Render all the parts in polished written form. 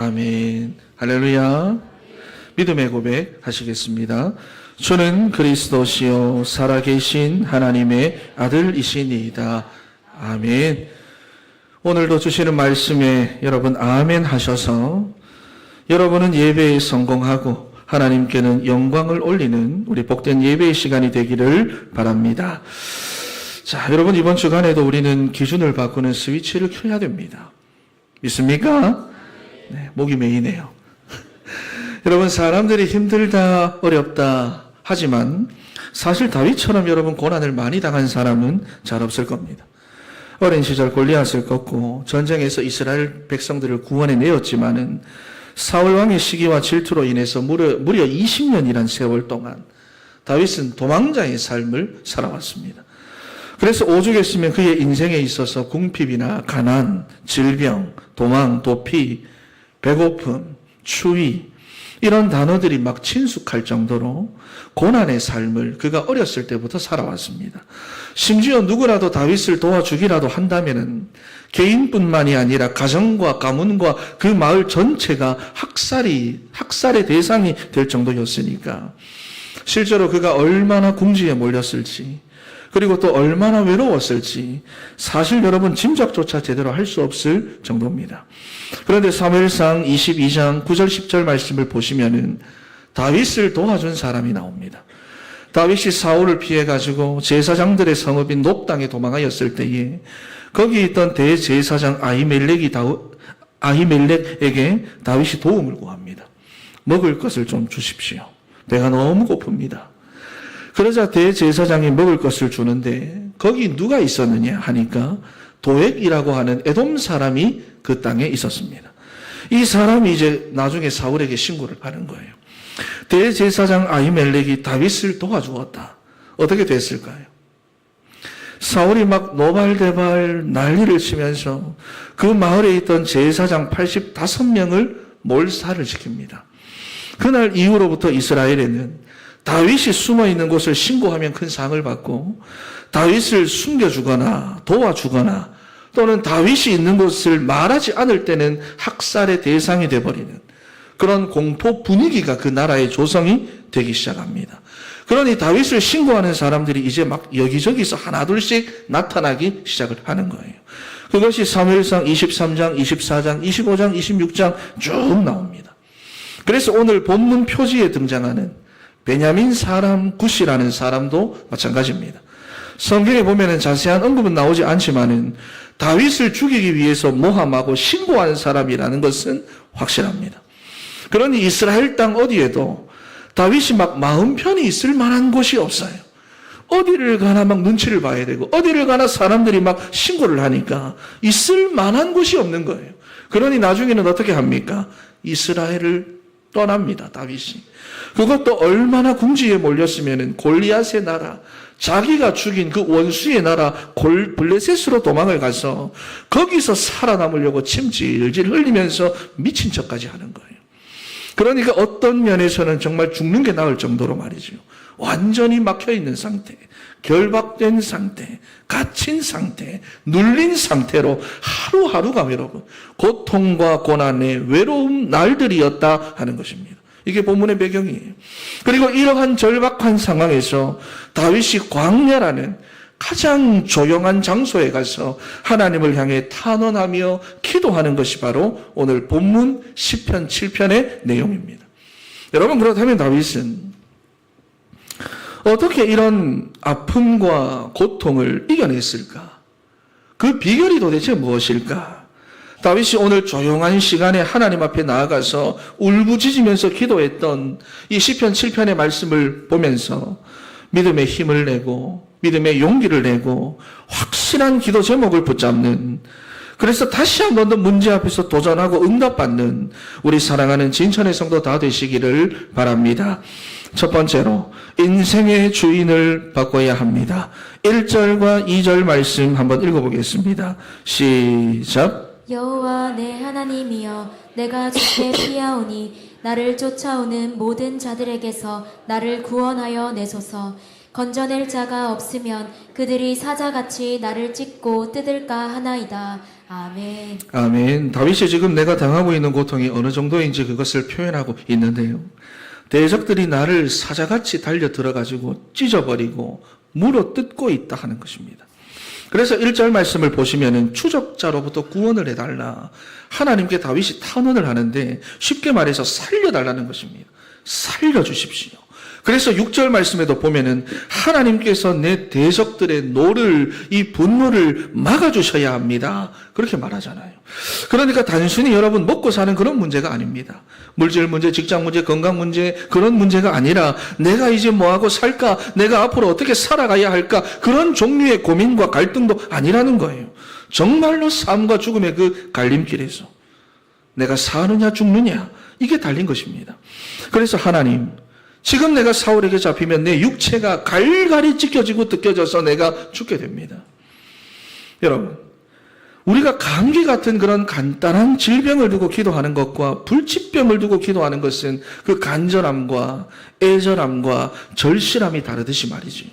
아멘. 할렐루야. 믿음의 고백 하시겠습니다. 주는 그리스도시요 살아계신 하나님의 아들이시니이다. 아멘. 오늘도 주시는 말씀에 여러분 아멘 하셔서 여러분은 예배에 성공하고 하나님께는 영광을 올리는 우리 복된 예배의 시간이 되기를 바랍니다. 자, 여러분 이번 주간에도 우리는 기준을 바꾸는 스위치를 켜야 됩니다. 믿습니까? 네, 목이 메이네요. 여러분 사람들이 힘들다 어렵다 하지만 사실 다윗처럼 여러분 고난을 많이 당한 사람은 잘 없을 겁니다. 어린 시절 골리앗을 꺾고 전쟁에서 이스라엘 백성들을 구원해 내었지만은 사울 왕의 시기와 질투로 인해서 무려 20년이란 세월 동안 다윗은 도망자의 삶을 살아왔습니다. 그래서 오죽했으면 그의 인생에 있어서 궁핍이나 가난, 질병, 도망, 도피, 배고픔, 추위 이런 단어들이 막 친숙할 정도로 고난의 삶을 그가 어렸을 때부터 살아왔습니다. 심지어 누구라도 다윗을 도와주기라도 한다면은 개인뿐만이 아니라 가정과 가문과 그 마을 전체가 학살의 대상이 될 정도였으니까 실제로 그가 얼마나 궁지에 몰렸을지 그리고 또 얼마나 외로웠을지 사실 여러분 짐작조차 제대로 할 수 없을 정도입니다. 그런데 사무엘상 22장 9절 10절 말씀을 보시면은 다윗을 도와준 사람이 나옵니다. 다윗이 사울을 피해가지고 제사장들의 성읍인 높당에 도망하였을 때에 거기 있던 대제사장 아히멜렉에게 다윗이 도움을 구합니다. 먹을 것을 좀 주십시오. 배가 너무 고픕니다. 그러자 대제사장이 먹을 것을 주는데 거기 누가 있었느냐 하니까 도액이라고 하는 에돔 사람이 그 땅에 있었습니다. 이 사람이 이제 나중에 사울에게 신고를 하는 거예요. 대제사장 아히멜렉이 다윗을 도와주었다. 어떻게 됐을까요? 사울이 막 노발대발 난리를 치면서 그 마을에 있던 제사장 85명을 몰살을 시킵니다. 그날 이후로부터 이스라엘에는 다윗이 숨어있는 곳을 신고하면 큰 상을 받고 다윗을 숨겨주거나 도와주거나 또는 다윗이 있는 곳을 말하지 않을 때는 학살의 대상이 되어버리는 그런 공포 분위기가 그 나라의 조성이 되기 시작합니다. 그러니 다윗을 신고하는 사람들이 이제 막 여기저기서 하나둘씩 나타나기 시작을 하는 거예요. 그것이 사무엘상 23장, 24장, 25장, 26장 쭉 나옵니다. 그래서 오늘 본문 표지에 등장하는 베냐민 사람 굿이라는 사람도 마찬가지입니다. 성경에 보면은 자세한 언급은 나오지 않지만은 다윗을 죽이기 위해서 모함하고 신고한 사람이라는 것은 확실합니다. 그러니 이스라엘 땅 어디에도 다윗이 막 마음 편히 있을 만한 곳이 없어요. 어디를 가나 막 눈치를 봐야 되고 어디를 가나 사람들이 막 신고를 하니까 있을 만한 곳이 없는 거예요. 그러니 나중에는 어떻게 합니까? 이스라엘을 떠납니다. 다윗이. 그것도 얼마나 궁지에 몰렸으면 골리앗의 나라, 자기가 죽인 그 원수의 나라 블레셋으로 도망을 가서 거기서 살아남으려고 침 질질 흘리면서 미친 척까지 하는 거예요. 그러니까 어떤 면에서는 정말 죽는 게 나을 정도로 말이죠. 완전히 막혀있는 상태, 결박된 상태, 갇힌 상태, 눌린 상태로 하루하루가 여러분 고통과 고난의 외로움 날들이었다 하는 것입니다. 이게 본문의 배경이에요. 그리고 이러한 절박한 상황에서 다윗이 광야라는 가장 조용한 장소에 가서 하나님을 향해 탄원하며 기도하는 것이 바로 오늘 본문 시편 7편의 내용입니다. 여러분 그렇다면 다윗은 어떻게 이런 아픔과 고통을 이겨냈을까? 그 비결이 도대체 무엇일까? 다윗이 오늘 조용한 시간에 하나님 앞에 나아가서 울부짖으면서 기도했던 이 시편 7편의 말씀을 보면서 믿음의 힘을 내고 믿음의 용기를 내고 확실한 기도 제목을 붙잡는 그래서 다시 한 번 더 문제 앞에서 도전하고 응답받는 우리 사랑하는 진천의 성도 다 되시기를 바랍니다. 첫 번째로 인생의 주인을 바꿔야 합니다. 1절과 2절 말씀 한번 읽어보겠습니다. 시작. 여호와 내 하나님이여 내가 주께 피하오니 나를 쫓아오는 모든 자들에게서 나를 구원하여 내소서. 건져낼 자가 없으면 그들이 사자같이 나를 찢고 뜯을까 하나이다. 아멘. 아멘. 다윗이 지금 내가 당하고 있는 고통이 어느 정도인지 그것을 표현하고 있는데요. 대적들이 나를 사자같이 달려 들어가지고 찢어버리고 물어 뜯고 있다 하는 것입니다. 그래서 1절 말씀을 보시면은 추적자로부터 구원을 해달라. 하나님께 다윗이 탄원을 하는데 쉽게 말해서 살려달라는 것입니다. 살려주십시오. 그래서 6절 말씀에도 보면은 하나님께서 내 대적들의 노를, 이 분노를 막아주셔야 합니다. 그렇게 말하잖아요. 그러니까 단순히 여러분 먹고 사는 그런 문제가 아닙니다. 물질 문제, 직장 문제, 건강 문제 그런 문제가 아니라 내가 이제 뭐하고 살까? 내가 앞으로 어떻게 살아가야 할까? 그런 종류의 고민과 갈등도 아니라는 거예요. 정말로 삶과 죽음의 그 갈림길에서 내가 사느냐 죽느냐 이게 달린 것입니다. 그래서 하나님, 지금 내가 사울에게 잡히면 내 육체가 갈갈이 찢겨지고 뜯겨져서 내가 죽게 됩니다. 여러분, 우리가 감기 같은 그런 간단한 질병을 두고 기도하는 것과 불치병을 두고 기도하는 것은 그 간절함과 애절함과 절실함이 다르듯이 말이지요.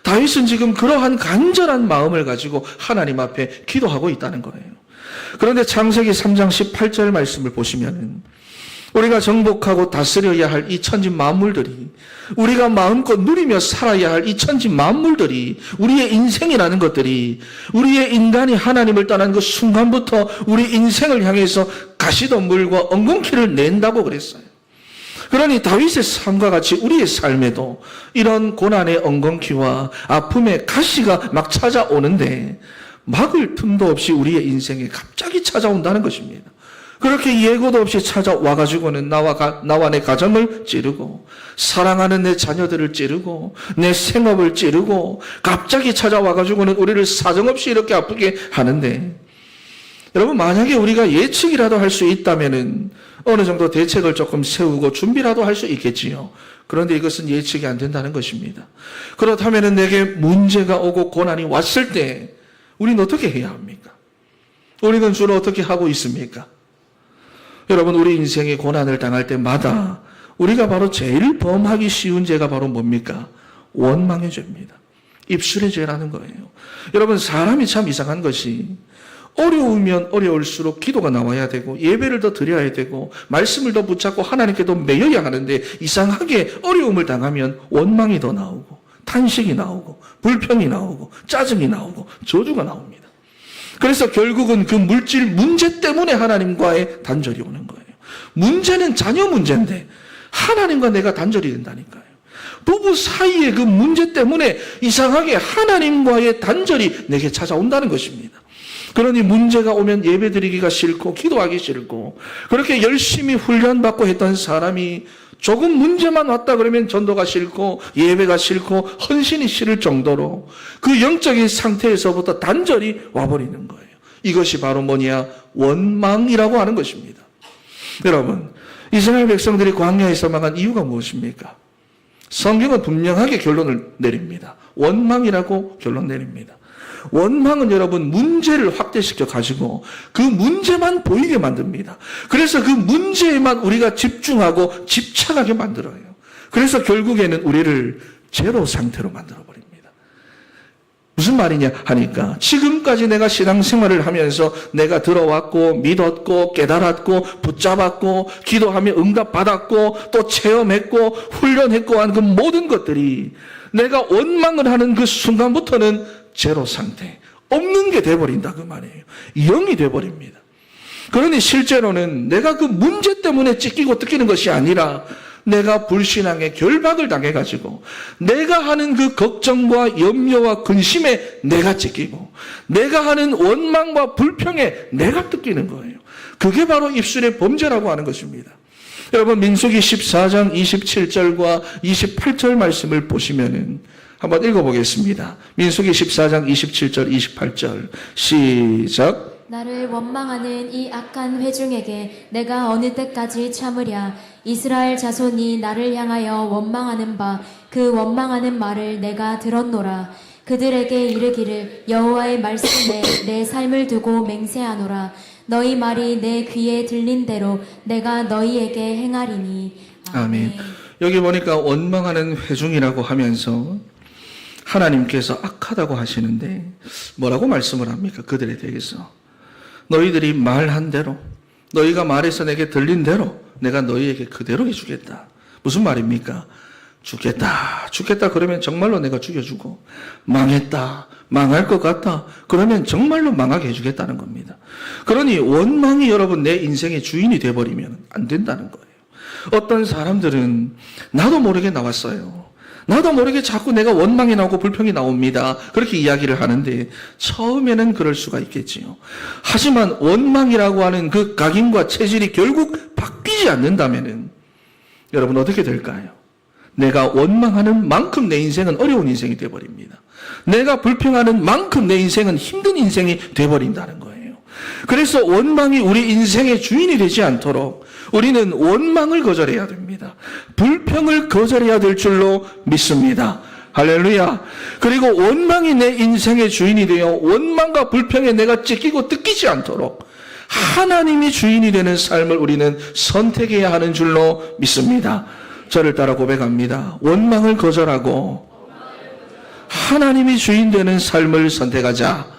다윗은 지금 그러한 간절한 마음을 가지고 하나님 앞에 기도하고 있다는 거예요. 그런데 창세기 3장 18절 말씀을 보시면은 우리가 정복하고 다스려야 할 이 천지 만물들이, 우리가 마음껏 누리며 살아야 할 이 천지 만물들이, 우리의 인생이라는 것들이, 우리의 인간이 하나님을 떠난 그 순간부터 우리 인생을 향해서 가시덤불과 엉겅퀴를 낸다고 그랬어요. 그러니 다윗의 삶과 같이 우리의 삶에도 이런 고난의 엉겅퀴와 아픔의 가시가 막 찾아오는데 막을 틈도 없이 우리의 인생에 갑자기 찾아온다는 것입니다. 그렇게 예고도 없이 찾아와가지고는 나와 내 가정을 찌르고, 사랑하는 내 자녀들을 찌르고, 내 생업을 찌르고, 갑자기 찾아와가지고는 우리를 사정없이 이렇게 아프게 하는데, 여러분, 만약에 우리가 예측이라도 할 수 있다면은 어느 정도 대책을 조금 세우고 준비라도 할 수 있겠지요. 그런데 이것은 예측이 안 된다는 것입니다. 그렇다면은 내게 문제가 오고 고난이 왔을 때 우리는 어떻게 해야 합니까? 우리는 주로 어떻게 하고 있습니까? 여러분, 우리 인생의 고난을 당할 때마다 우리가 바로 제일 범하기 쉬운 죄가 바로 뭡니까? 원망의 죄입니다. 입술의 죄라는 거예요. 여러분, 사람이 참 이상한 것이 어려우면 어려울수록 기도가 나와야 되고 예배를 더 드려야 되고 말씀을 더 붙잡고 하나님께 더 매여야 하는데, 이상하게 어려움을 당하면 원망이 더 나오고 탄식이 나오고 불평이 나오고 짜증이 나오고 저주가 나옵니다. 그래서 결국은 그 물질 문제 때문에 하나님과의 단절이 오는 거예요. 문제는 자녀 문제인데 하나님과 내가 단절이 된다니까요. 부부 사이의 그 문제 때문에 이상하게 하나님과의 단절이 내게 찾아온다는 것입니다. 그러니 문제가 오면 예배드리기가 싫고 기도하기 싫고, 그렇게 열심히 훈련받고 했던 사람이 조금 문제만 왔다 그러면 전도가 싫고 예배가 싫고 헌신이 싫을 정도로 그 영적인 상태에서부터 단절이 와버리는 거예요. 이것이 바로 뭐냐? 원망이라고 하는 것입니다. 여러분, 이스라엘 백성들이 광야에서 망한 이유가 무엇입니까? 성경은 분명하게 결론을 내립니다. 원망이라고 결론 내립니다. 원망은 여러분 문제를 확대시켜 가지고 그 문제만 보이게 만듭니다. 그래서 그 문제에만 우리가 집중하고 집착하게 만들어요. 그래서 결국에는 우리를 제로 상태로 만들어 버립니다. 무슨 말이냐 하니까, 지금까지 내가 신앙생활을 하면서 내가 들어왔고 믿었고 깨달았고 붙잡았고 기도하며 응답받았고 또 체험했고 훈련했고 한 그 모든 것들이 내가 원망을 하는 그 순간부터는 제로 상태, 없는 게 돼버린다 그 말이에요. 0이 돼버립니다. 그러니 실제로는 내가 그 문제 때문에 찢기고 뜯기는 것이 아니라 내가 불신앙에 결박을 당해가지고 내가 하는 그 걱정과 염려와 근심에 내가 찢기고 내가 하는 원망과 불평에 내가 뜯기는 거예요. 그게 바로 입술의 범죄라고 하는 것입니다. 여러분, 민수기 14장 27절과 28절 말씀을 보시면은 한번 읽어보겠습니다. 민수기 14장 27절 28절 시작. 나를 원망하는 이 악한 회중에게 내가 어느 때까지 참으랴. 이스라엘 자손이 나를 향하여 원망하는 바 그 원망하는 말을 내가 들었노라. 그들에게 이르기를 여호와의 말씀에 내 삶을 두고 맹세하노라. 너희 말이 내 귀에 들린 대로 내가 너희에게 행하리니. 아멘. 여기 보니까 원망하는 회중이라고 하면서 하나님께서 악하다고 하시는데 뭐라고 말씀을 합니까? 그들에 대해서 너희들이 말한 대로, 너희가 말해서 내게 들린 대로 내가 너희에게 그대로 해주겠다. 무슨 말입니까? 죽겠다 그러면 정말로 내가 죽여주고, 망했다, 망할 것 같다 그러면 정말로 망하게 해주겠다는 겁니다. 그러니 원망이 여러분 내 인생의 주인이 돼버리면 안 된다는 거예요. 어떤 사람들은 나도 모르게 나왔어요. 나도 모르게 자꾸 내가 원망이 나오고 불평이 나옵니다. 그렇게 이야기를 하는데 처음에는 그럴 수가 있겠지요. 하지만 원망이라고 하는 그 각인과 체질이 결국 바뀌지 않는다면은 여러분 어떻게 될까요? 내가 원망하는 만큼 내 인생은 어려운 인생이 되어버립니다. 내가 불평하는 만큼 내 인생은 힘든 인생이 되어버린다는 거예요. 그래서 원망이 우리 인생의 주인이 되지 않도록 우리는 원망을 거절해야 됩니다. 불평을 거절해야 될 줄로 믿습니다. 할렐루야. 그리고 원망이 내 인생의 주인이 되어 원망과 불평에 내가 찢기고 뜯기지 않도록 하나님이 주인이 되는 삶을 우리는 선택해야 하는 줄로 믿습니다. 저를 따라 고백합니다. 원망을 거절하고 하나님이 주인 되는 삶을 선택하자.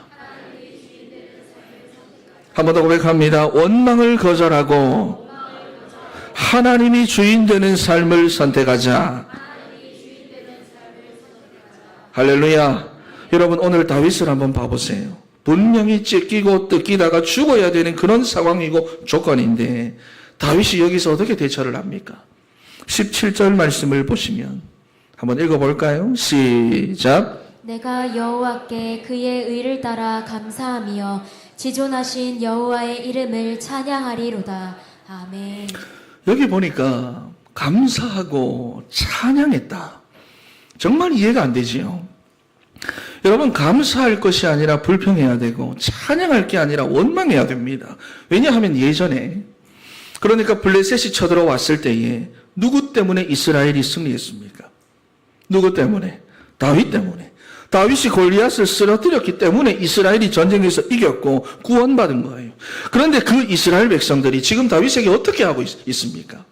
한 번 더 고백합니다. 원망을 거절하고 하나님이 주인 되는 삶을 선택하자. 할렐루야. 여러분 오늘 다윗을 한번 봐보세요. 분명히 찢기고 뜯기다가 죽어야 되는 그런 상황이고 조건인데 다윗이 여기서 어떻게 대처를 합니까? 17절 말씀을 보시면 한번 읽어볼까요? 시작. 내가 여호와께 그의 의를 따라 감사하며 지존하신 여호와의 이름을 찬양하리로다. 아멘. 여기 보니까 감사하고 찬양했다. 정말 이해가 안 되지요. 여러분 감사할 것이 아니라 불평해야 되고 찬양할 게 아니라 원망해야 됩니다. 왜냐하면 예전에 그러니까 블레셋이 쳐들어왔을 때에 누구 때문에 이스라엘이 승리했습니까? 누구 때문에? 다윗 때문에. 다윗이 골리앗을 쓰러뜨렸기 때문에 이스라엘이 전쟁에서 이겼고 구원받은 거예요. 그런데 그 이스라엘 백성들이 지금 다윗에게 어떻게 하고 있습니까?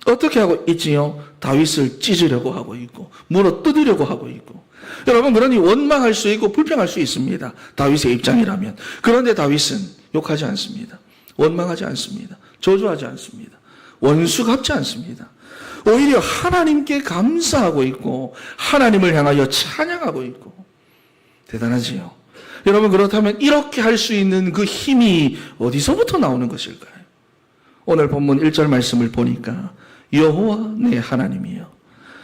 어떻게 하고 있지요? 다윗을 찢으려고 하고 있고 물어 뜯으려고 하고 있고. 여러분 그러니 원망할 수 있고 불평할 수 있습니다. 다윗의 입장이라면. 그런데 다윗은 욕하지 않습니다. 원망하지 않습니다. 저주하지 않습니다. 원수 갚지 않습니다. 오히려 하나님께 감사하고 있고 하나님을 향하여 찬양하고 있고. 대단하지요. 여러분 그렇다면 이렇게 할 수 있는 그 힘이 어디서부터 나오는 것일까요? 오늘 본문 1절 말씀을 보니까 여호와 내 하나님이여.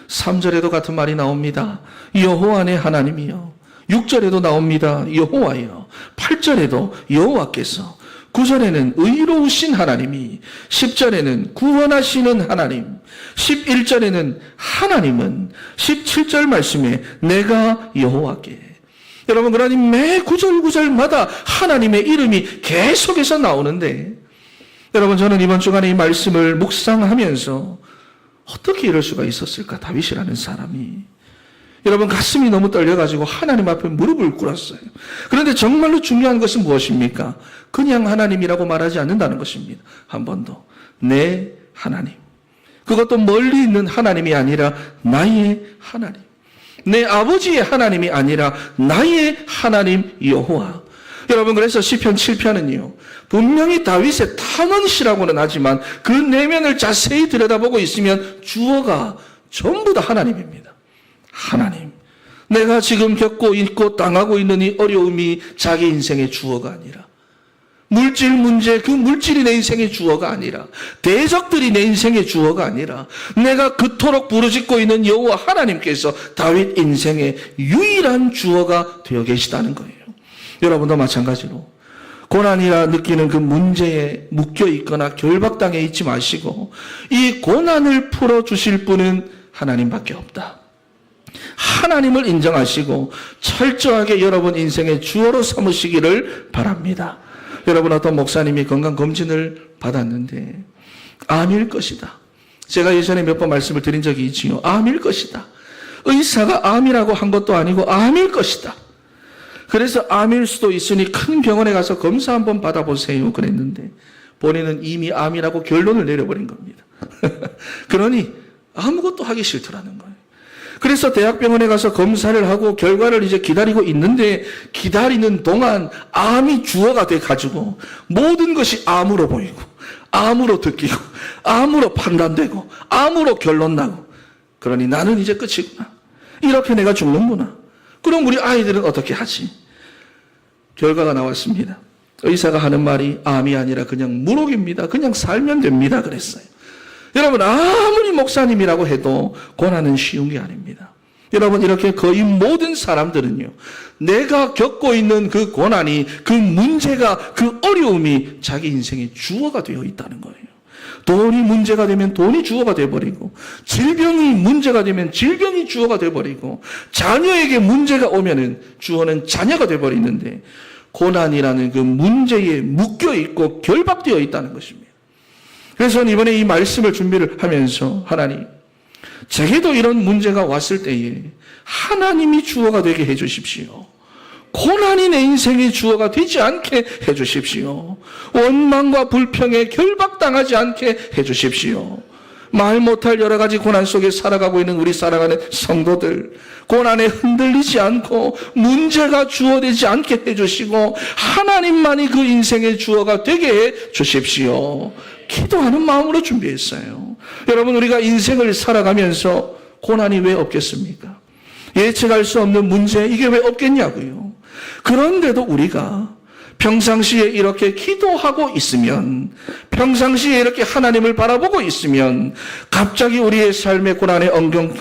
3절에도 같은 말이 나옵니다. 여호와 내 하나님이여. 6절에도 나옵니다. 여호와여. 8절에도 여호와께서. 9절에는 의로우신 하나님이, 10절에는 구원하시는 하나님, 11절에는 하나님은, 17절 말씀에 내가 여호와께. 여러분 그러니 매 구절마다 하나님의 이름이 계속해서 나오는데 여러분 저는 이번 주간에 이 말씀을 묵상하면서 어떻게 이럴 수가 있었을까? 다윗이라는 사람이. 여러분 가슴이 너무 떨려가지고 하나님 앞에 무릎을 꿇었어요. 그런데 정말로 중요한 것은 무엇입니까? 그냥 하나님이라고 말하지 않는다는 것입니다. 한 번 더. 내 하나님. 그것도 멀리 있는 하나님이 아니라 나의 하나님. 내 아버지의 하나님이 아니라 나의 하나님 여호와. 여러분 그래서 시편 7편은요. 분명히 다윗의 탄원시라고는 하지만 그 내면을 자세히 들여다보고 있으면 주어가 전부 다 하나님입니다. 하나님. 내가 지금 겪고 있고 당하고 있는 이 어려움이 자기 인생의 주어가 아니라 물질 문제, 그 물질이 내 인생의 주어가 아니라 대적들이 내 인생의 주어가 아니라 내가 그토록 부르짖고 있는 여호와 하나님께서 다윗 인생의 유일한 주어가 되어 계시다는 거예요. 여러분도 마찬가지로 고난이라 느끼는 그 문제에 묶여 있거나 결박당해 있지 마시고 이 고난을 풀어주실 분은 하나님밖에 없다. 하나님을 인정하시고 철저하게 여러분 인생의 주어로 삼으시기를 바랍니다. 여러분 어떤 목사님이 건강검진을 받았는데 암일 것이다. 제가 예전에 몇 번 말씀을 드린 적이 있지요. 암일 것이다. 의사가 암이라고 한 것도 아니고 암일 것이다. 그래서 암일 수도 있으니 큰 병원에 가서 검사 한번 받아보세요 그랬는데 본인은 이미 암이라고 결론을 내려버린 겁니다. 그러니 아무것도 하기 싫더라는 거예요. 그래서 대학병원에 가서 검사를 하고 결과를 이제 기다리고 있는데 기다리는 동안 암이 주어가 돼가지고 모든 것이 암으로 보이고 암으로 듣기고 암으로 판단되고 암으로 결론 나고 그러니 나는 이제 끝이구나. 이렇게 내가 죽는구나. 그럼 우리 아이들은 어떻게 하지? 결과가 나왔습니다. 의사가 하는 말이 암이 아니라 그냥 무록입니다. 그냥 살면 됩니다. 그랬어요. 여러분 아무리 목사님이라고 해도 고난은 쉬운 게 아닙니다. 여러분 이렇게 거의 모든 사람들은요. 내가 겪고 있는 그 고난이 그 문제가 그 어려움이 자기 인생의 주어가 되어 있다는 거예요. 돈이 문제가 되면 돈이 주어가 되어버리고 질병이 문제가 되면 질병이 주어가 되어버리고 자녀에게 문제가 오면은 주어는 자녀가 되어버리는데 고난이라는 그 문제에 묶여있고 결박되어 있다는 것입니다. 그래서 저는 이번에 이 말씀을 준비를 하면서 하나님 제게도 이런 문제가 왔을 때에 하나님이 주어가 되게 해주십시오. 고난이 내 인생의 주어가 되지 않게 해주십시오. 원망과 불평에 결박당하지 않게 해주십시오. 말 못할 여러 가지 고난 속에 살아가고 있는 우리 살아가는 성도들 고난에 흔들리지 않고 문제가 주어되지 않게 해주시고 하나님만이 그 인생의 주어가 되게 해주십시오. 기도하는 마음으로 준비했어요. 여러분 우리가 인생을 살아가면서 고난이 왜 없겠습니까? 예측할 수 없는 문제 이게 왜 없겠냐고요. 그런데도 우리가 평상시에 이렇게 기도하고 있으면 평상시에 이렇게 하나님을 바라보고 있으면 갑자기 우리의 삶의 고난의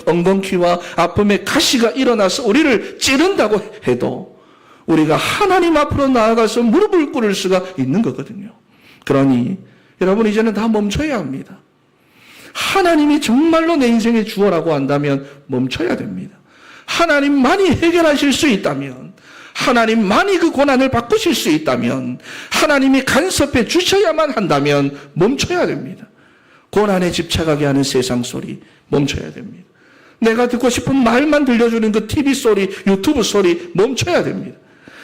엉겅퀴와 아픔의 가시가 일어나서 우리를 찌른다고 해도 우리가 하나님 앞으로 나아가서 무릎을 꿇을 수가 있는 거거든요. 그러니 여러분 이제는 다 멈춰야 합니다. 하나님이 정말로 내 인생의 주어라고 한다면 멈춰야 됩니다. 하나님만이 해결하실 수 있다면 하나님만이 그 고난을 바꾸실 수 있다면 하나님이 간섭해 주셔야만 한다면 멈춰야 됩니다. 고난에 집착하게 하는 세상 소리 멈춰야 됩니다. 내가 듣고 싶은 말만 들려주는 그 TV 소리, 유튜브 소리 멈춰야 됩니다.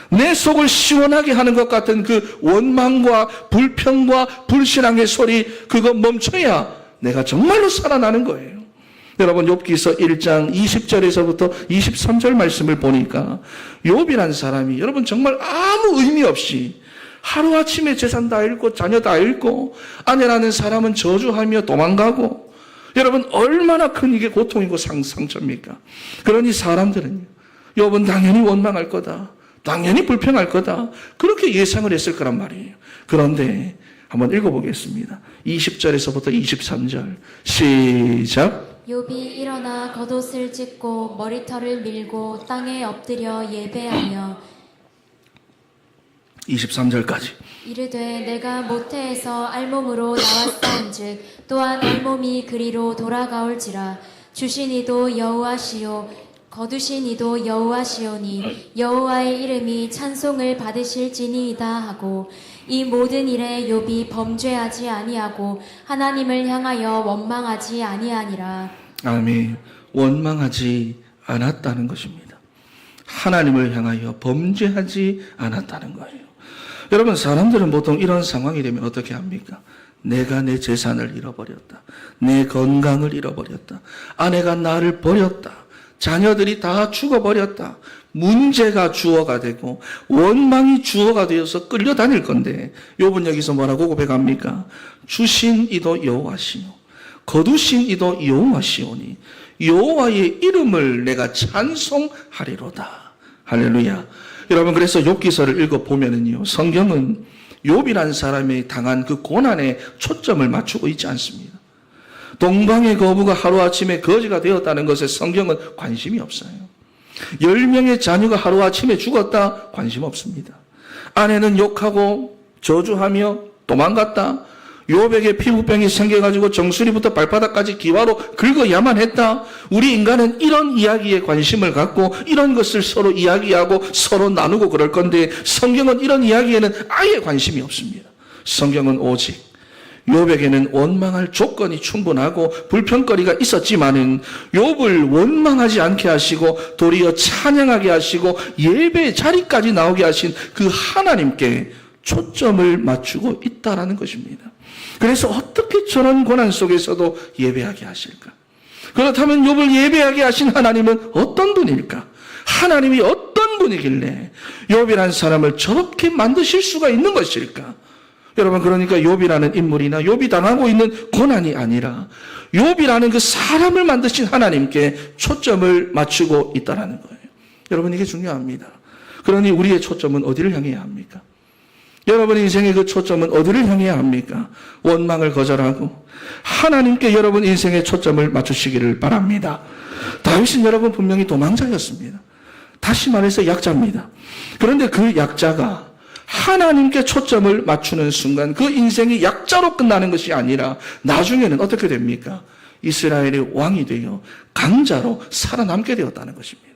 내 속을 시원하게 하는 것 같은 그 원망과 불평과 불신앙의 소리 그거 멈춰야 내가 정말로 살아나는 거예요. 여러분 욥기서 1장 20절에서부터 23절 말씀을 보니까 욥이란 사람이 여러분 정말 아무 의미 없이 하루아침에 재산 다 잃고 자녀 다 잃고 아내라는 사람은 저주하며 도망가고 여러분 얼마나 큰 이게 고통이고 상처입니까? 그러니 사람들은요 욥은 당연히 원망할 거다. 당연히 불평할 거다. 그렇게 예상을 했을 거란 말이에요. 그런데 한번 읽어보겠습니다. 20절에서부터 23절 시작. 욥이 일어나 겉옷을 찢고 머리털을 밀고 땅에 엎드려 예배하며 23절까지 이르되 내가 모태에서 알몸으로 나왔사온즉 또한 알몸이 그리로 돌아가올지라 주신 이도 여호와시요 거두신 이도 여호와시오니 여호와의 이름이 찬송을 받으실지니이다 하고 이 모든 일에 욥이 범죄하지 아니하고 하나님을 향하여 원망하지 아니하니라. 아멘. 원망하지 않았다는 것입니다. 하나님을 향하여 범죄하지 않았다는 거예요. 여러분 사람들은 보통 이런 상황이 되면 어떻게 합니까? 내가 내 재산을 잃어버렸다. 내 건강을 잃어버렸다. 아내가 나를 버렸다. 자녀들이 다 죽어버렸다. 문제가 주어가 되고 원망이 주어가 되어서 끌려다닐 건데 욥은 여기서 뭐라고 고백합니까? 주신 이도 여호와시요 거두신 이도 여호와시오니 여호와의 이름을 내가 찬송하리로다. 할렐루야. 여러분 그래서 욥기서를 읽어보면은요 성경은 욥이라는 사람이 당한 그 고난에 초점을 맞추고 있지 않습니다. 동방의 거부가 하루아침에 거지가 되었다는 것에 성경은 관심이 없어요. 10명의 자녀가 하루아침에 죽었다? 관심 없습니다. 아내는 욕하고 저주하며 도망갔다? 욥에게 피부병이 생겨가지고 정수리부터 발바닥까지 기와로 긁어야만 했다? 우리 인간은 이런 이야기에 관심을 갖고 이런 것을 서로 이야기하고 서로 나누고 그럴 건데 성경은 이런 이야기에는 아예 관심이 없습니다. 성경은 오직 욥에게는 원망할 조건이 충분하고 불평거리가 있었지만은 욥을 원망하지 않게 하시고 도리어 찬양하게 하시고 예배 자리까지 나오게 하신 그 하나님께 초점을 맞추고 있다라는 것입니다. 그래서 어떻게 저런 고난 속에서도 예배하게 하실까? 그렇다면 욥을 예배하게 하신 하나님은 어떤 분일까? 하나님이 어떤 분이길래 욥이라는 사람을 저렇게 만드실 수가 있는 것일까? 여러분, 그러니까 욥이라는 인물이나 욥이 당하고 있는 고난이 아니라 욥이라는 그 사람을 만드신 하나님께 초점을 맞추고 있다는 거예요. 여러분, 이게 중요합니다. 그러니 우리의 초점은 어디를 향해야 합니까? 여러분 인생의 그 초점은 어디를 향해야 합니까? 원망을 거절하고 하나님께 여러분 인생의 초점을 맞추시기를 바랍니다. 다윗은 여러분 분명히 도망자였습니다. 다시 말해서 약자입니다. 그런데 그 약자가 하나님께 초점을 맞추는 순간 그 인생이 약자로 끝나는 것이 아니라 나중에는 어떻게 됩니까? 이스라엘의 왕이 되어 강자로 살아남게 되었다는 것입니다.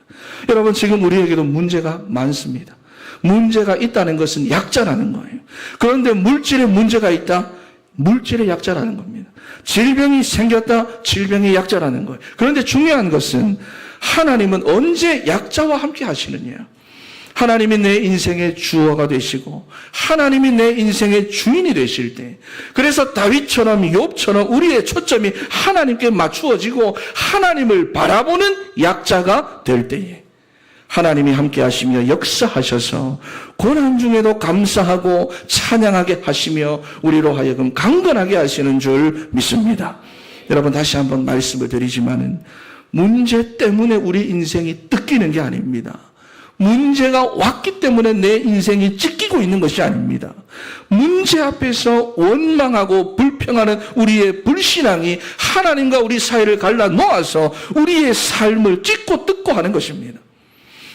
여러분, 지금 우리에게도 문제가 많습니다. 문제가 있다는 것은 약자라는 거예요. 그런데 물질에 문제가 있다? 물질의 약자라는 겁니다. 질병이 생겼다? 질병의 약자라는 거예요. 그런데 중요한 것은 하나님은 언제 약자와 함께 하시느냐? 하나님이 내 인생의 주어가 되시고 하나님이 내 인생의 주인이 되실 때, 그래서 다윗처럼 욥처럼 우리의 초점이 하나님께 맞추어지고 하나님을 바라보는 약자가 될 때에 하나님이 함께 하시며 역사하셔서 고난 중에도 감사하고 찬양하게 하시며 우리로 하여금 강건하게 하시는 줄 믿습니다. 여러분, 다시 한번 말씀을 드리지만은 문제 때문에 우리 인생이 뜯기는 게 아닙니다. 문제가 왔기 때문에 내 인생이 찢기고 있는 것이 아닙니다. 문제 앞에서 원망하고 불평하는 우리의 불신앙이 하나님과 우리 사이를 갈라 놓아서 우리의 삶을 찢고 뜯고 하는 것입니다.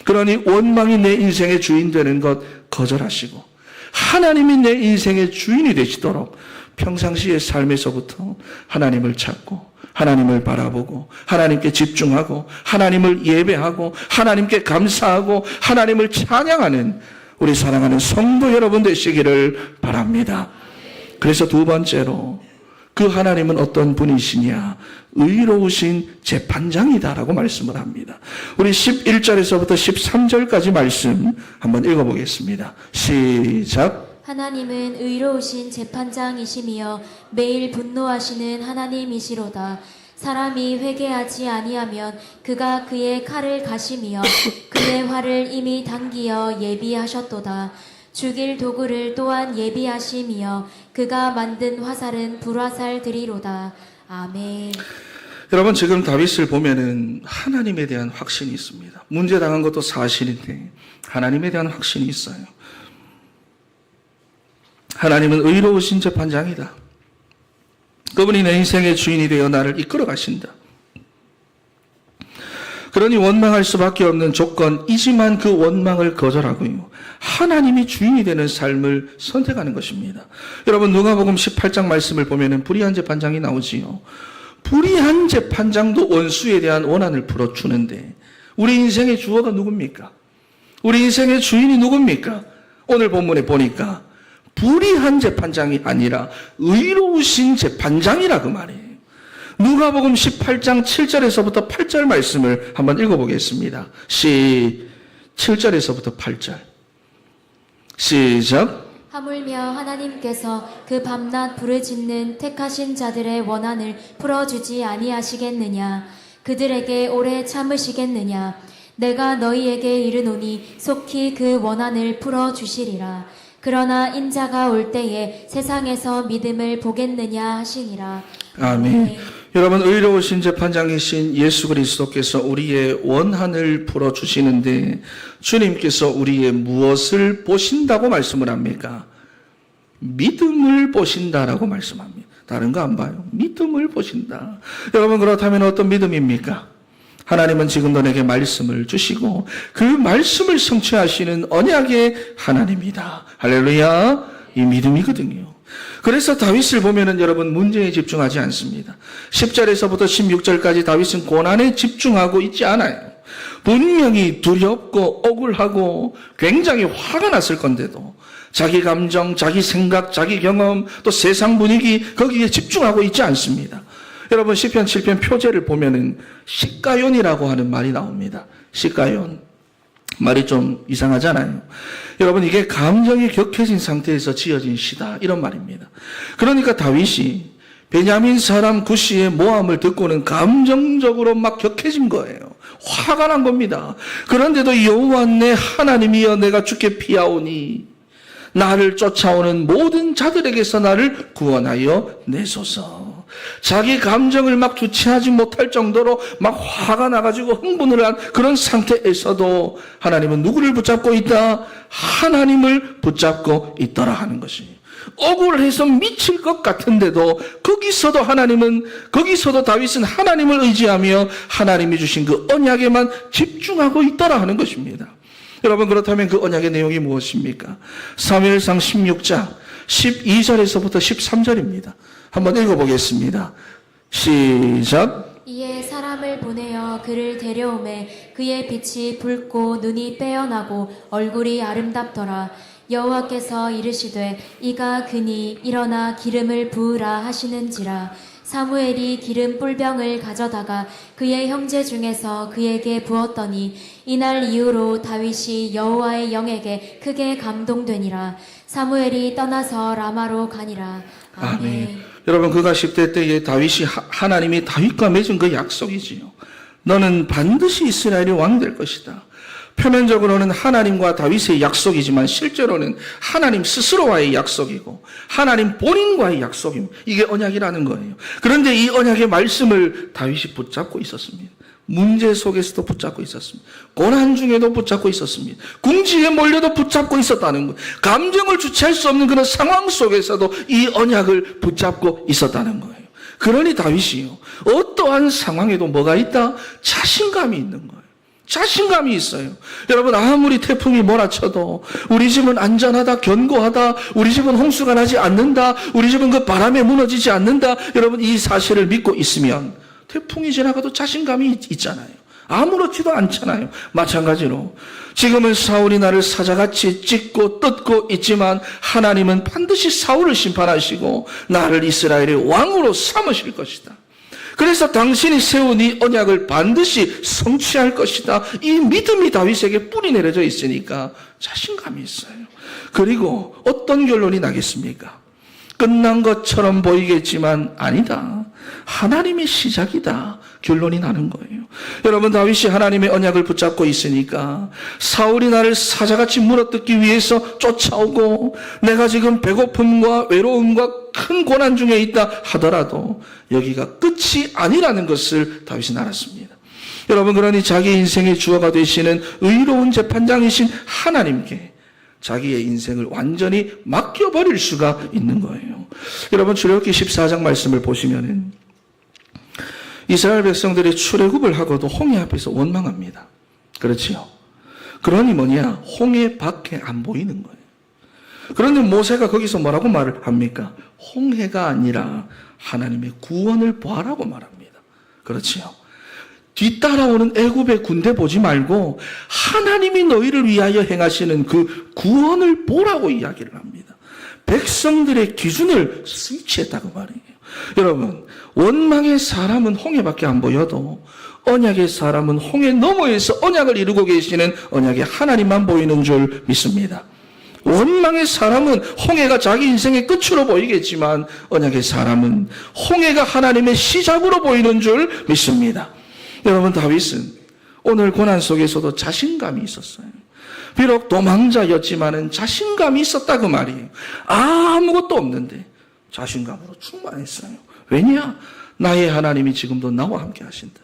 그러니 원망이 내 인생의 주인 되는 것 거절하시고 하나님이 내 인생의 주인이 되시도록 평상시의 삶에서부터 하나님을 찾고 하나님을 바라보고 하나님께 집중하고 하나님을 예배하고 하나님께 감사하고 하나님을 찬양하는 우리 사랑하는 성도 여러분 되시기를 바랍니다. 그래서 두 번째로 그 하나님은 어떤 분이시냐? 의로우신 재판장이다라고 말씀을 합니다. 우리 11절에서부터 13절까지 말씀 한번 읽어보겠습니다. 시작. 하나님은 의로우신 재판장이시며 매일 분노하시는 하나님이시로다. 사람이 회개하지 아니하면 그가 그의 칼을 가시며 그의 활을 이미 당기어 예비하셨도다. 죽일 도구를 또한 예비하시며 그가 만든 화살은 불화살들이로다. 아멘. 여러분, 지금 다윗을 보면은 하나님에 대한 확신이 있습니다. 문제 당한 것도 사실인데 하나님에 대한 확신이 있어요. 하나님은 의로우신 재판장이다. 그분이 내 인생의 주인이 되어 나를 이끌어 가신다. 그러니 원망할 수밖에 없는 조건이지만 그 원망을 거절하고요, 하나님이 주인이 되는 삶을 선택하는 것입니다. 여러분, 누가복음 18장 말씀을 보면은 불의한 재판장이 나오지요. 불의한 재판장도 원수에 대한 원한을 풀어주는데 우리 인생의 주어가 누굽니까? 우리 인생의 주인이 누굽니까? 오늘 본문에 보니까 불의한 재판장이 아니라 의로우신 재판장이라 그 말이에요. 누가복음 18장 7절에서부터 8절 말씀을 한번 읽어보겠습니다. 7절에서부터 8절. 시작. 하물며 하나님께서 그 밤낮 부르짖는 택하신 자들의 원한을 풀어주지 아니하시겠느냐? 그들에게 오래 참으시겠느냐? 내가 너희에게 이르노니 속히 그 원한을 풀어주시리라. 그러나 인자가 올 때에 세상에서 믿음을 보겠느냐 하시니라. 아멘. 여러분, 의로우신 재판장이신 예수 그리스도께서 우리의 원한을 풀어주시는데 주님께서 우리의 무엇을 보신다고 말씀을 합니까? 믿음을 보신다라고 말씀합니다. 다른 거 안 봐요. 믿음을 보신다. 여러분, 그렇다면 어떤 믿음입니까? 하나님은 지금도 내게 말씀을 주시고 그 말씀을 성취하시는 언약의 하나님이다. 할렐루야. 이 믿음이거든요. 그래서 다윗을 보면은 여러분 문제에 집중하지 않습니다. 10절에서부터 16절까지 다윗은 고난에 집중하고 있지 않아요. 분명히 두렵고 억울하고 굉장히 화가 났을 건데도 자기 감정, 자기 생각, 자기 경험, 또 세상 분위기 거기에 집중하고 있지 않습니다. 여러분, 시편 7편 표제를 보면은 시가연이라고 하는 말이 나옵니다. 시가연. 말이 좀 이상하잖아요. 여러분, 이게 감정이 격해진 상태에서 지어진 시다, 이런 말입니다. 그러니까 다윗이 베냐민 사람 구시의 모함을 듣고는 감정적으로 막 격해진 거예요. 화가 난 겁니다. 그런데도 여호와 내 하나님이여 내가 주께 피하오니 나를 쫓아오는 모든 자들에게서 나를 구원하여 내소서. 자기 감정을 막 주체하지 못할 정도로 막 화가 나가지고 흥분을 한 그런 상태에서도 하나님은 누구를 붙잡고 있다? 하나님을 붙잡고 있더라 하는 것이. 억울해서 미칠 것 같은데도 거기서도 다윗은 하나님을 의지하며 하나님이 주신 그 언약에만 집중하고 있더라 하는 것입니다. 여러분, 그렇다면 그 언약의 내용이 무엇입니까? 사무엘상 16장 12절에서부터 13절입니다. 한번 읽어보겠습니다. 시작. 이에 사람을 보내어 그를 데려오매 그의 빛이 붉고 눈이 빼어나고 얼굴이 아름답더라. 여호와께서 이르시되 이가 그니 일어나 기름을 부으라 하시는지라. 사무엘이 기름 뿔병을 가져다가 그의 형제 중에서 그에게 부었더니 이날 이후로 다윗이 여호와의 영에게 크게 감동되니라. 사무엘이 떠나서 라마로 가니라. 아멘. 여러분, 그가 10대 때에 하나님이 다윗과 맺은 그 약속이지요. 너는 반드시 이스라엘의 왕이 될 것이다. 표면적으로는 하나님과 다윗의 약속이지만 실제로는 하나님 스스로와의 약속이고 하나님 본인과의 약속입니다. 이게 언약이라는 거예요. 그런데 이 언약의 말씀을 다윗이 붙잡고 있었습니다. 문제 속에서도 붙잡고 있었습니다. 고난 중에도 붙잡고 있었습니다. 궁지에 몰려도 붙잡고 있었다는 거예요. 감정을 주체할 수 없는 그런 상황 속에서도 이 언약을 붙잡고 있었다는 거예요. 그러니 다윗이요, 어떠한 상황에도 뭐가 있다? 자신감이 있는 거예요. 자신감이 있어요. 여러분, 아무리 태풍이 몰아쳐도 우리 집은 안전하다, 견고하다, 우리 집은 홍수가 나지 않는다, 우리 집은 그 바람에 무너지지 않는다, 여러분 이 사실을 믿고 있으면 태풍이 지나가도 자신감이 있잖아요. 아무렇지도 않잖아요. 마찬가지로 지금은 사울이 나를 사자같이 찢고 뜯고 있지만 하나님은 반드시 사울을 심판하시고 나를 이스라엘의 왕으로 삼으실 것이다. 그래서 당신이 세운 이 언약을 반드시 성취할 것이다. 이 믿음이 다윗에게 뿌리 내려져 있으니까 자신감이 있어요. 그리고 어떤 결론이 나겠습니까? 끝난 것처럼 보이겠지만 아니다. 하나님의 시작이다. 결론이 나는 거예요. 여러분, 다윗이 하나님의 언약을 붙잡고 있으니까 사울이 나를 사자같이 물어뜯기 위해서 쫓아오고 내가 지금 배고픔과 외로움과 큰 고난 중에 있다 하더라도 여기가 끝이 아니라는 것을 다윗은 알았습니다. 여러분, 그러니 자기 인생의 주어가 되시는 의로운 재판장이신 하나님께 자기의 인생을 완전히 맡겨버릴 수가 있는 거예요. 여러분, 출애굽기 14장 말씀을 보시면은 이스라엘 백성들이 출애굽을 하고도 홍해 앞에서 원망합니다. 그렇지요? 그러니 뭐냐? 홍해 밖에 안 보이는 거예요. 그런데 모세가 거기서 뭐라고 말을 합니까? 홍해가 아니라 하나님의 구원을 보아라고 말합니다. 그렇지요? 뒤따라오는 애굽의 군대 보지 말고 하나님이 너희를 위하여 행하시는 그 구원을 보라고 이야기를 합니다. 백성들의 기준을 스위치했다고 말이에요. 여러분, 원망의 사람은 홍해밖에 안 보여도 언약의 사람은 홍해 너머에서 언약을 이루고 계시는 언약의 하나님만 보이는 줄 믿습니다. 원망의 사람은 홍해가 자기 인생의 끝으로 보이겠지만 언약의 사람은 홍해가 하나님의 시작으로 보이는 줄 믿습니다. 여러분, 다윗은 오늘 고난 속에서도 자신감이 있었어요. 비록 도망자였지만은 자신감이 있었다 그 말이에요. 아무것도 없는데 자신감으로 충만했어요. 왜냐? 나의 하나님이 지금도 나와 함께 하신다.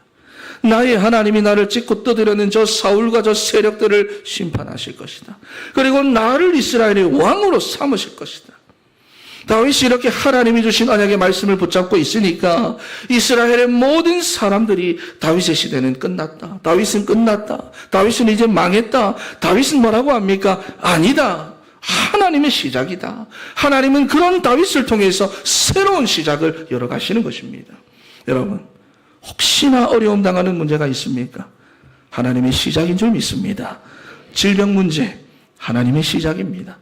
나의 하나님이 나를 찢고 뜯으려는 저 사울과 저 세력들을 심판하실 것이다. 그리고 나를 이스라엘의 왕으로 삼으실 것이다. 다윗이 이렇게 하나님이 주신 언약의 말씀을 붙잡고 있으니까 이스라엘의 모든 사람들이 다윗의 시대는 끝났다. 다윗은 끝났다. 다윗은 이제 망했다. 다윗은 뭐라고 합니까? 아니다. 하나님의 시작이다. 하나님은 그런 다윗을 통해서 새로운 시작을 열어가시는 것입니다. 여러분, 혹시나 어려움 당하는 문제가 있습니까? 하나님의 시작인 줄 믿습니다. 질병 문제, 하나님의 시작입니다.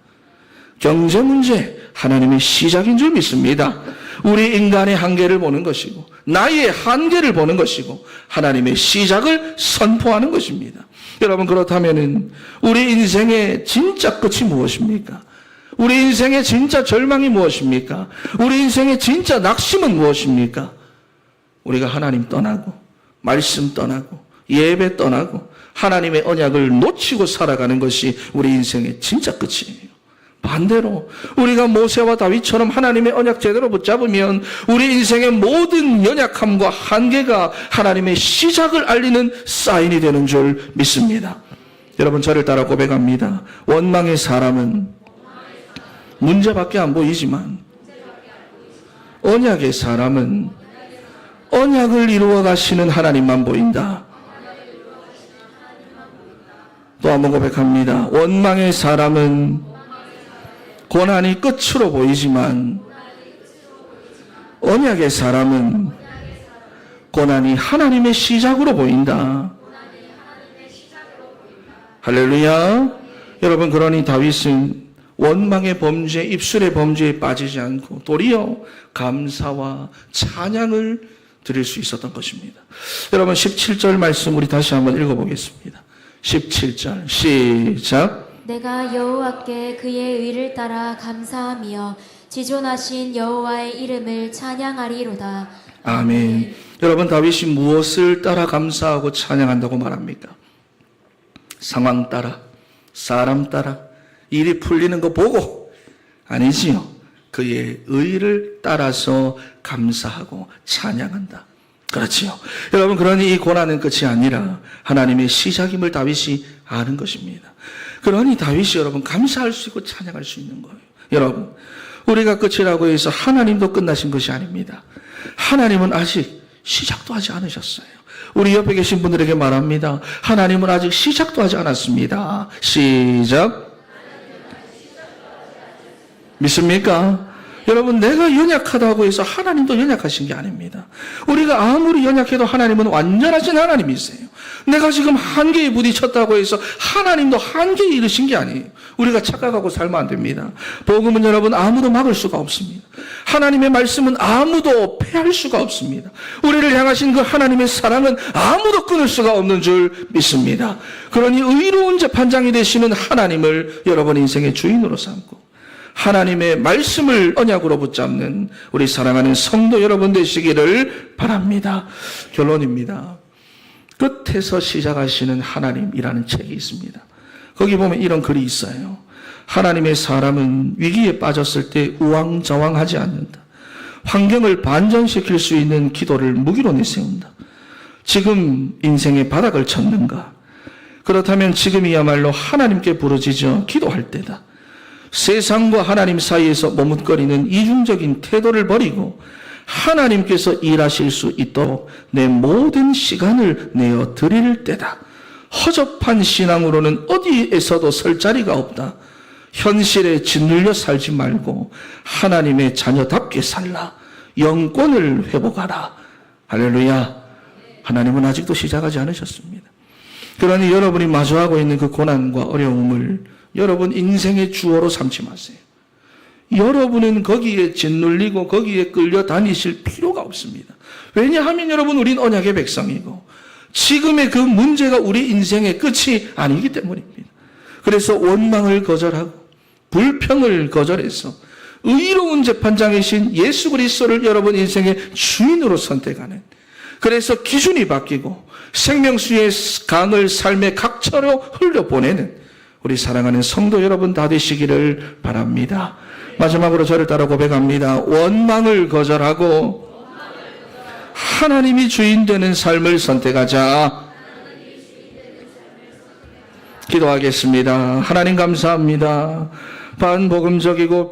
경제 문제, 하나님의 시작인 줄 믿습니다. 우리 인간의 한계를 보는 것이고 나의 한계를 보는 것이고 하나님의 시작을 선포하는 것입니다. 여러분, 그렇다면 우리 인생의 진짜 끝이 무엇입니까? 우리 인생의 진짜 절망이 무엇입니까? 우리 인생의 진짜 낙심은 무엇입니까? 우리가 하나님 떠나고 말씀 떠나고 예배 떠나고 하나님의 언약을 놓치고 살아가는 것이 우리 인생의 진짜 끝이에요. 반대로 우리가 모세와 다윗처럼 하나님의 언약 제대로 붙잡으면 우리 인생의 모든 연약함과 한계가 하나님의 시작을 알리는 사인이 되는 줄 믿습니다. 여러분, 저를 따라 고백합니다. 원망의 사람은 문제밖에 안 보이지만 언약의 사람은 언약을 이루어 가시는 하나님만 보인다. 또 한번 고백합니다. 원망의 사람은 고난이 끝으로 보이지만 언약의 사람은 고난이 하나님의 시작으로 보인다. 할렐루야. 여러분, 그러니 다윗은 원망의 범죄, 입술의 범죄에 빠지지 않고 도리어 감사와 찬양을 드릴 수 있었던 것입니다. 여러분, 17절 말씀 우리 다시 한번 읽어보겠습니다. 17절 시작. 내가 여호와께 그의 의를 따라 감사하며 지존하신 여호와의 이름을 찬양하리로다. 아멘. 여러분, 다윗이 무엇을 따라 감사하고 찬양한다고 말합니까? 상황 따라, 사람 따라, 일이 풀리는 거 보고? 아니지요. 그의 의를 따라서 감사하고 찬양한다. 그렇지요. 여러분, 그러니 이 고난은 끝이 아니라 하나님의 시작임을 다윗이 아는 것입니다. 그러니 다윗이 여러분 감사할 수 있고 찬양할 수 있는 거예요. 여러분, 우리가 끝이라고 해서 하나님도 끝나신 것이 아닙니다. 하나님은 아직 시작도 하지 않으셨어요. 우리 옆에 계신 분들에게 말합니다. 하나님은 아직 시작도 하지 않았습니다. 시작. 믿습니까? 여러분, 내가 연약하다고 해서 하나님도 연약하신 게 아닙니다. 우리가 아무리 연약해도 하나님은 완전하신 하나님이세요. 내가 지금 한계에 부딪혔다고 해서 하나님도 한계에 이르신 게 아니에요. 우리가 착각하고 살면 안 됩니다. 복음은 여러분 아무도 막을 수가 없습니다. 하나님의 말씀은 아무도 폐할 수가 없습니다. 우리를 향하신 그 하나님의 사랑은 아무도 끊을 수가 없는 줄 믿습니다. 그러니 의로운 재판장이 되시는 하나님을 여러분 인생의 주인으로 삼고 하나님의 말씀을 언약으로 붙잡는 우리 사랑하는 성도 여러분 되시기를 바랍니다. 결론입니다. 끝에서 시작하시는 하나님이라는 책이 있습니다. 거기 보면 이런 글이 있어요. 하나님의 사람은 위기에 빠졌을 때 우왕좌왕하지 않는다. 환경을 반전시킬 수 있는 기도를 무기로 내세운다. 지금 인생의 바닥을 쳤는가? 그렇다면 지금이야말로 하나님께 부르짖어 기도할 때다. 세상과 하나님 사이에서 머뭇거리는 이중적인 태도를 버리고 하나님께서 일하실 수 있도록 내 모든 시간을 내어 드릴 때다. 허접한 신앙으로는 어디에서도 설 자리가 없다. 현실에 짓눌려 살지 말고 하나님의 자녀답게 살라. 영권을 회복하라. 할렐루야. 하나님은 아직도 시작하지 않으셨습니다. 그러니 여러분이 마주하고 있는 그 고난과 어려움을 여러분 인생의 주어로 삼지 마세요. 여러분은 거기에 짓눌리고 거기에 끌려 다니실 필요가 없습니다. 왜냐하면 여러분 우린 언약의 백성이고 지금의 그 문제가 우리 인생의 끝이 아니기 때문입니다. 그래서 원망을 거절하고 불평을 거절해서 의로운 재판장이신 예수 그리스도를 여러분 인생의 주인으로 선택하는, 그래서 기준이 바뀌고 생명수의 강을 삶의 각처로 흘려보내는 우리 사랑하는 성도 여러분 다 되시기를 바랍니다. 마지막으로 저를 따라 고백합니다. 원망을 거절하고 하나님이 주인 되는 삶을 선택하자. 기도하겠습니다. 하나님 감사합니다. 반복음적이고